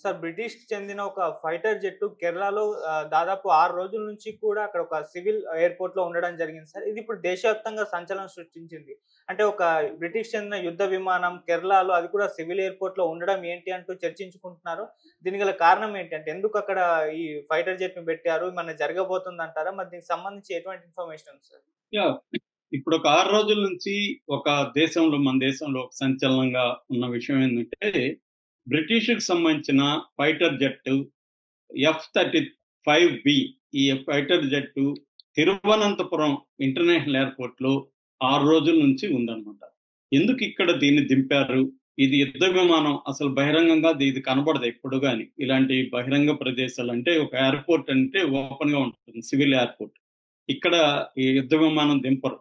Sir బ్రిటిష్‌కి చెందిన ఒక fighter జెట్టు కేరళలో దాదాపు 6 రోజుల నుంచి కూడా అక్కడ ఒక సివిల్ ఎయిర్‌పోర్ట్‌లో ఉండడం జరిగింది సార్. ఇది ఇప్పుడు దేశవ్యాప్తంగా సంచలనం సృష్టించింది. అంటే ఒక బ్రిటిష్ చెందిన యుద్ధ విమానం కేరళలో అది కూడా సివిల్ ఎయిర్‌పోర్ట్‌లో ఉండడం ఏంటి అంటూ చర్చించుకుంటున్నారు. దీనికి గల కారణం ఏంటి? అంటే ఎందుకు అక్కడ ఈ ఫైటర్ జెట్‌ని పెట్టారు? ఏమన్నా జరగబోతుందంటారా? మరి దీనికి సంబంధించి ఎటువంటి ఇన్ఫర్మేషన్ ఉంది సార్? యాహ్! ఇప్పుడు ఒక 6 రోజుల నుంచి ఒక మన దేశంలో ఒక సంచలనంగా ఉన్న విషయం ఏందంటే, బ్రిటిష్‌కి సంబంధించిన ఫైటర్ జెట్ ఎఫ్-35బి ఈ ఫైటర్ జెట్టు తిరువనంతపురం ఇంటర్నేషనల్ ఎయిర్‌పోర్ట్‌లో 6 రోజుల నుంచి ఉందన్నమాట. ఎందుకు ఇక్కడ దీన్ని దింపారు? ఇది యుద్ధ విమానం అసలు బహిరంగంగా ఇది కనబడదు ఎప్పుడు గాని. ఇలాంటి బహిరంగ ప్రదేశాలు అంటే ఒక ఎయిర్‌పోర్ట్ అంటే ఓపెన్‌గా ఉంటుంది. Civil airport. ఇక్కడ ఈ యుద్ధ విమానం దింపరు.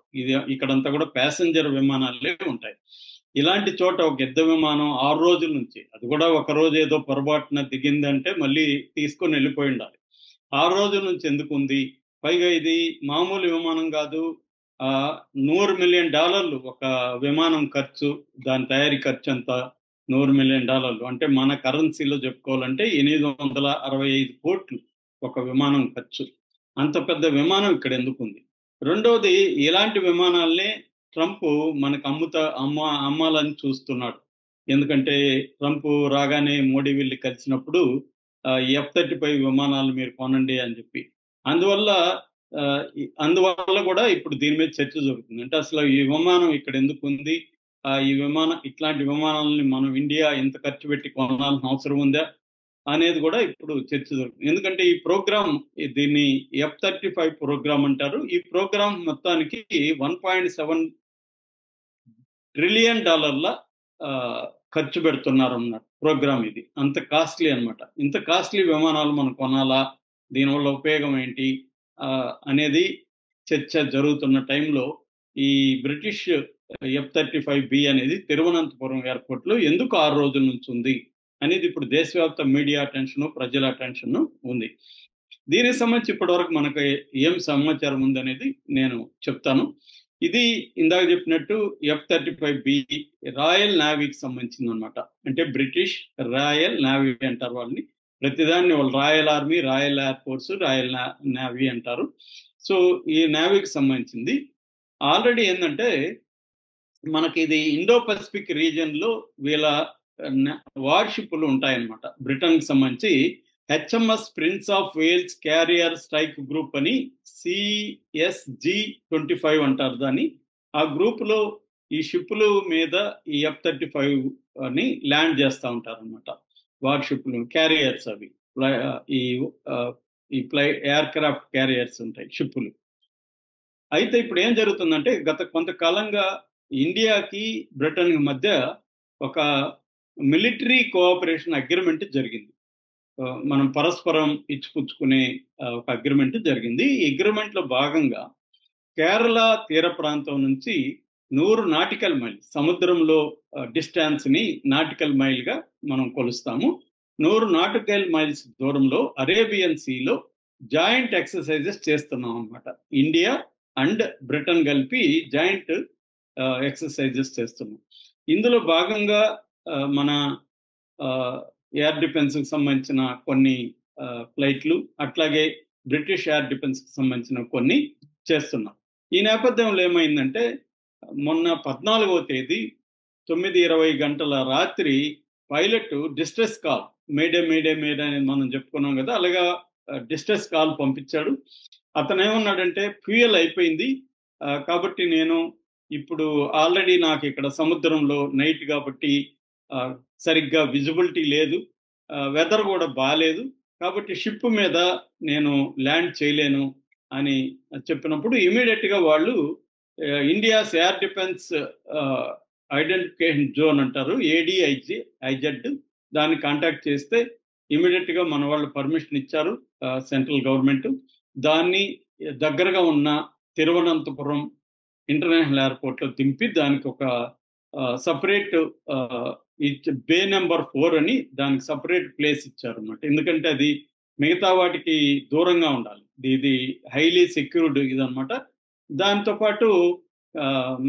ఇక్కడంతా కూడా ప్యాసింజర్ విమానాలే ఉంటాయి. ఇలాంటి చోట ఒక యుద్ధ విమానం 6 రోజుల నుంచి, అది కూడా ఒక రోజు ఏదో పొరపాటున దిగిందంటే మళ్ళీ తీసుకొని వెళ్ళిపోయి ఉండాలి. 6 రోజుల నుంచి ఎందుకుంది? పైగా ఇది మామూలు విమానం కాదు. $100,000,000 ఒక విమానం ఖర్చు. దాని తయారీ ఖర్చంతా $100,000,000 అంటే మన కరెన్సీలో చెప్పుకోవాలంటే 865,00,00,000 ఒక విమానం ఖర్చు. అంత పెద్ద విమానం ఇక్కడ ఎందుకుంది? రెండోది, ఇలాంటి విమానాల్నే ట్రంప్ మనకు అమ్మాలని చూస్తున్నాడు. ఎందుకంటే ట్రంప్ రాగానే మోడీ వెళ్లి కలిసినప్పుడు ఎఫ్-35 విమానాలు మీరు కొనండి అని చెప్పి. అందువల్ల అందువల్ల కూడా ఇప్పుడు దీని మీద చర్చ జరుగుతుంది. అంటే అసలు ఈ విమానం ఇక్కడ ఎందుకుంది? ఇట్లాంటి విమానాలని మనం ఇండియా ఇంత ఖర్చు పెట్టి కొనాల్సిన అవసరం ఉందా? అనేది కూడా ఇప్పుడు చర్చ జరుగుతుంది. ఎందుకంటే ఈ ప్రోగ్రామ్ దీన్ని ఎఫ్-35 ప్రోగ్రామ్ అంటారు. ఈ ప్రోగ్రామ్ మొత్తానికి $1.7 ట్రిలియన్ ఖర్చు పెడుతున్నారన్నమాట ప్రోగ్రామ్ ఇది. అంత కాస్ట్‌లీ అన్నమాట. ఇంత కాస్ట్‌లీ విమానాలు మనం కొనాలా? దీనివల్ల ఉపయోగం ఏంటి? అనేది చర్చ జరుగుతున్న టైంలో ఈ బ్రిటిష్ ఎఫ్-35బి అనేది తిరువనంతపురం ఎయిర్‌పోర్ట్‌లో ఎందుకు 6 రోజుల నుంచి ఉంది? అనేది ఇప్పుడు దేశవ్యాప్త మీడియా అటెన్షను, ప్రజల అటెన్షను ఉంది. దీనికి సంబంధించి ఇప్పటివరకు మనకు ఏం సమాచారం ఉందనేది నేను చెప్తాను. ఇది ఇందాక చెప్పినట్టు ఎఫ్-35బి రాయల్ నేవీకి సంబంధించిందనమాట. అంటే బ్రిటిష్ రాయల్ నేవీ అంటారు వాళ్ళని. ప్రతిదాన్ని వాళ్ళు royal army, royal air force, royal navy అంటారు. సో ఈ నేవీకి సంబంధించింది. ఆల్రెడీ ఏందంటే మనకి ఇది ఇండో పసిఫిక్ రీజియన్‌లో వీళ్ళ వార్‌షిప్‌లు ఉంటాయన్నమాట. బ్రిటన్‌కి సంబంధించి HMS Prince of Wales carrier strike group అని CSG-25 అంటారు దాన్ని. ఆ గ్రూప్‌లో ఈ షిప్పుల మీద ఈ ఎఫ్-35 అని ల్యాండ్ చేస్తా ఉంటారన్నమాట. వార్‌షిప్‌లు క్యారియర్స్ అవి. ఈ ఈ ఎయిర్‌క్రాఫ్ట్ క్యారియర్స్ ఉంటాయి షిప్పులు. అయితే ఇప్పుడు ఏం జరుగుతుందంటే గత కొంతకాలంగా ఇండియాకి బ్రిటన్‌కి మధ్య ఒక మిలిటరీ కోఆపరేషన్ అగ్రీమెంట్ జరిగింది. మనం పరస్పరం ఇచ్చిపుచ్చుకునే ఒక అగ్రీమెంట్ జరిగింది. ఈ అగ్రీమెంట్‌లో భాగంగా కేరళ తీర ప్రాంతం నుంచి 100 నాటికల్ మైల్ సముద్రంలో డిస్టెన్స్‌ని నాటికల్ మైల్‌గా మనం కొలుస్తాము. 100 నాటికల్ మైల్స్ దూరంలో అరేబియన్ సీలో జాయింట్ ఎక్సర్‌సైజెస్ చేస్తున్నాం అన్నమాట. ఇండియా అండ్ బ్రిటన్ కలిపి జాయింట్ ఎక్సర్‌సైజెస్ చేస్తున్నాం. ఇందులో భాగంగా మన ఎయిర్ డిఫెన్స్‌కి సంబంధించిన కొన్ని ఫ్లైట్లు, అట్లాగే బ్రిటిష్ ఎయిర్ డిఫెన్స్‌కి సంబంధించిన కొన్ని చేస్తున్నాం. ఈ నేపథ్యంలో ఏమైందంటే మొన్న 14వ తేదీ 9:20 గంటల రాత్రి pilot distress call mayday mayday mayday అని మనం చెప్పుకున్నాం కదా! అలాగా డిస్ట్రెస్ కాల్ పంపించాడు. అతనేమన్నాడంటే ఫ్యూయల్ అయిపోయింది. కాబట్టి నేను ఇప్పుడు ఆల్రెడీ నాకు ఇక్కడ సముద్రంలో నైట్ కాబట్టి సరిగ్గా విజిబిలిటీ లేదు. వెదర్ కూడా బాలేదు. కాబట్టి షిప్ మీద నేను ల్యాండ్ చేయలేను అని చెప్పినప్పుడు ఇమ్మీడియేట్‌గా వాళ్ళు India's air defence identification zone అంటారు. ఐజెడ్ దాన్ని కాంటాక్ట్ చేస్తే ఇమ్మీడియేట్‌గా మన వాళ్ళు పర్మిషన్ ఇచ్చారు సెంట్రల్ గవర్నమెంట్. దాన్ని దగ్గరగా ఉన్న తిరువనంతపురం ఇంటర్నేషనల్ ఎయిర్‌పోర్ట్‌లో దింపి దానికి ఒక సెపరేట్ బే నంబర్ 4 అని దానికి సెపరేట్ ప్లేస్ ఇచ్చారన్నమాట. ఎందుకంటే అది మిగతా వాటికి దూరంగా ఉండాలి. ఇది హైలీ సెక్యూర్డ్ ఇదన్నమాట. దాంతో పాటు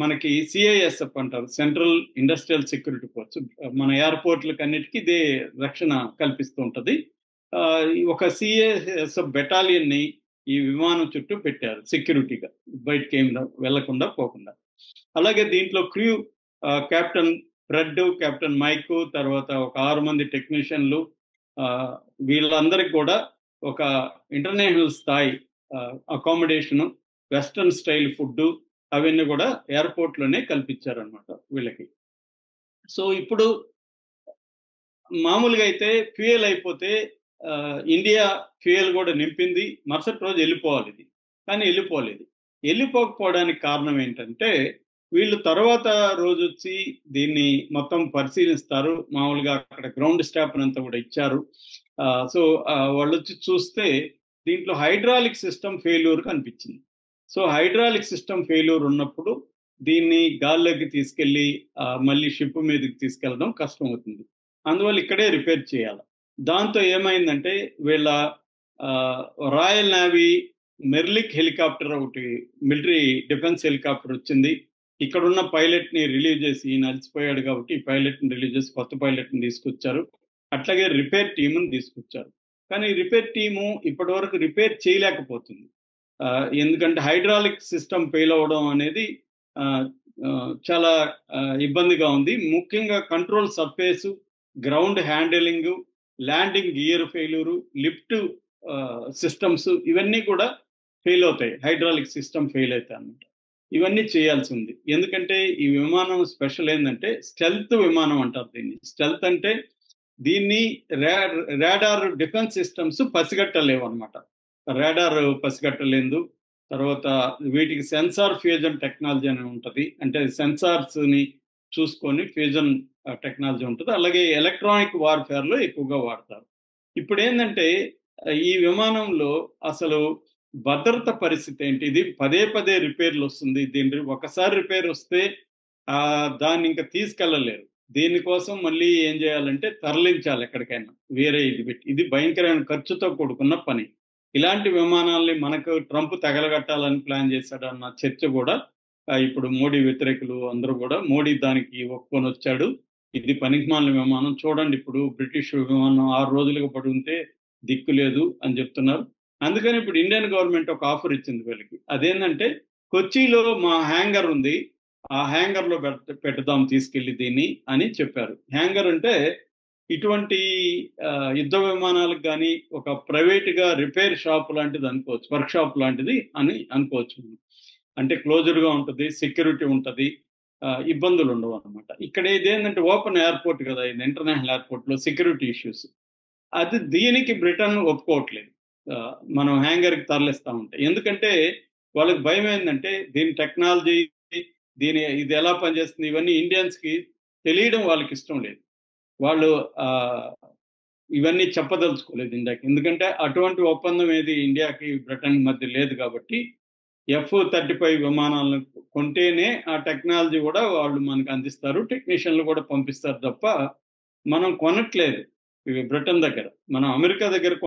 మనకి సిఐఎస్ఎఫ్ అంటారు, సెంట్రల్ ఇండస్ట్రియల్ సెక్యూరిటీ ఫోర్స్. మన ఎయిర్పోర్ట్లకు అన్నిటికీ ఇదే రక్షణ కల్పిస్తూ ఉంటుంది. ఒక సిఐఎస్ఎఫ్ బెటాలియన్ ని ఈ విమానం చుట్టూ పెట్టారు సెక్యూరిటీగా, బయటకి ఏం వెళ్లకుండా పోకుండా. అలాగే దీంట్లో crew captain Fred, captain Mike, తర్వాత ఒక 6 మంది టెక్నీషియన్లు, వీళ్ళందరికీ కూడా ఒక ఇంటర్నేషనల్ స్థాయి అకామిడేషన్, వెస్టర్న్ స్టైల్ ఫుడ్ అవన్నీ కూడా ఎయిర్పోర్ట్ లోనే కల్పించారనమాట వీళ్ళకి. సో ఇప్పుడు మామూలుగా అయితే ఫ్యూయల్ అయిపోతే ఇండియా ఫ్యూయల్ కూడా నింపింది, మరుసటి రోజు వెళ్ళిపోవాలి ఇది. కానీ వెళ్ళిపోలేదు. వెళ్ళిపోకపోవడానికి కారణం ఏంటంటే వీళ్ళు తర్వాత రోజు వచ్చి దీన్ని మొత్తం పరిశీలిస్తారు. మామూలుగా అక్కడ గ్రౌండ్ స్టాఫ్ అంతా కూడా ఇచ్చారు. సో వాళ్ళు వచ్చి చూస్తే దీంట్లో హైడ్రాలిక్ సిస్టమ్ ఫెయిల్యూర్ కనిపించింది. సో హైడ్రాలిక్ సిస్టమ్ ఫెయిల్యూర్ ఉన్నప్పుడు దీన్ని గాల్లోకి తీసుకెళ్లి మళ్ళీ షిప్ మీదకి తీసుకెళ్ళడం కష్టం అవుతుంది. అందువల్ల ఇక్కడే రిపేర్ చేయాలి. దాంతో ఏమైందంటే వీళ్ళ రాయల్ నేవీ మెర్లిక్ హెలికాప్టర్, ఒకటి మిలిటరీ డిఫెన్స్ హెలికాప్టర్ వచ్చింది. ఇక్కడున్న పైలట్ ని రిలీవ్ చేసి, ఈయన అలసిపోయాడు కాబట్టి ఈ పైలట్ ని రిలీవ్ చేసి కొత్త పైలట్ ని తీసుకొచ్చారు. అట్లాగే రిపేర్ టీముని తీసుకొచ్చారు. కానీ రిపేర్ టీము ఇప్పటి వరకు రిపేర్ చేయలేకపోతుంది. ఎందుకంటే హైడ్రాలిక్ సిస్టమ్ ఫెయిల్ అవ్వడం అనేది చాలా ఇబ్బందిగా ఉంది. ముఖ్యంగా control surface, ground handling, landing gear failure, lift systems ఇవన్నీ కూడా ఫెయిల్ అవుతాయి. హైడ్రాలిక్ సిస్టమ్ ఫెయిల్ అవుతాయి అన్నమాట. ఇవన్నీ చేయాల్సి ఉంది. ఎందుకంటే ఈ విమానం స్పెషల్ ఏంటంటే స్టెల్త్ విమానం అంటారు దీన్ని. స్టెల్త్ అంటే దీన్ని రాడార్ డిఫెన్స్ సిస్టమ్స్ పసిగట్టలేవు అనమాట. రాడార్ పసిగట్టలేదు. తర్వాత వీటికి సెన్సార్ ఫ్యూజన్ టెక్నాలజీ అని ఉంటుంది. అంటే సెన్సార్స్ ని చూసుకొని ఫ్యూజన్ టెక్నాలజీ ఉంటుంది. అలాగే ఎలక్ట్రానిక్ వార్ఫేర్ లో ఎక్కువగా వాడతారు. ఇప్పుడు ఏంటంటే ఈ విమానంలో అసలు భద్రత పరిస్థితి ఏంటి? ఇది పదే పదే రిపేర్లు వస్తుంది. దీని ఒకసారి రిపేర్ వస్తే దాన్ని ఇంకా తీసుకెళ్ళలేరు. దీనికోసం మళ్ళీ ఏం చేయాలంటే తరలించాలి ఎక్కడికైనా, వేరే ఇది పెట్టి. ఇది భయంకరమైన ఖర్చుతో కూడుకున్న పని. ఇలాంటి విమానాల్ని మనకు ట్రంప్ తగలగట్టాలని ప్లాన్ చేశాడన్న చర్చ కూడా ఇప్పుడు మోడీ వ్యతిరేకులు అందరూ కూడా, మోడీ దానికి ఒప్పుకొని వచ్చాడు. ఇది పనికిమాలిన విమానం, చూడండి ఇప్పుడు బ్రిటిష్ విమానం 6 రోజులుగా పడి ఉంటే దిక్కు లేదు అని చెప్తున్నారు. అందుకని ఇప్పుడు ఇండియన్ గవర్నమెంట్ ఒక ఆఫర్ ఇచ్చింది వీళ్ళకి. అదేంటంటే కొచ్చిలో మా హ్యాంగర్ ఉంది, ఆ హ్యాంగర్ లో పెడదాం తీసుకెళ్లి దీన్ని అని చెప్పారు. హ్యాంగర్ అంటే ఇటువంటి యుద్ధ విమానాలకు కానీ ఒక ప్రైవేట్ గా రిపేర్ షాప్ లాంటిది అనుకోవచ్చు, వర్క్ షాప్ లాంటిది అని అనుకోవచ్చు. అంటే క్లోజర్ గా ఉంటుంది, సెక్యూరిటీ ఉంటుంది, ఇబ్బందులు ఉండవు అనమాట. ఇక్కడ ఇదేంటంటే ఓపెన్ ఎయిర్పోర్ట్ కదా, ఇది ఇంటర్నేషనల్ ఎయిర్పోర్ట్ లో సెక్యూరిటీ ఇష్యూస్. అది దీనికి బ్రిటన్ ఒప్పుకోవట్లేదు మనం హ్యాంగర్కి తరలిస్తా ఉంటాయి. ఎందుకంటే వాళ్ళకి భయం ఏంటంటే దీని టెక్నాలజీ, ఇది ఎలా పనిచేస్తుంది, ఇవన్నీ ఇండియన్స్ కి తెలియడం వాళ్ళకి ఇష్టం లేదు. వాళ్ళు ఇవన్నీ చెప్పదలుచుకోలేదు ఇండియాకి. ఎందుకంటే అటువంటి ఒప్పందం ఏది ఇండియాకి బ్రిటన్ మధ్య లేదు కాబట్టి F-35 విమానాలను కొంటేనే ఆ టెక్నాలజీ కూడా వాళ్ళు మనకు అందిస్తారు, టెక్నీషియన్లు కూడా పంపిస్తారు తప్ప మనం కొనట్లేదు బ్రిటన్ దగ్గర. మనం అమెరికా దగ్గర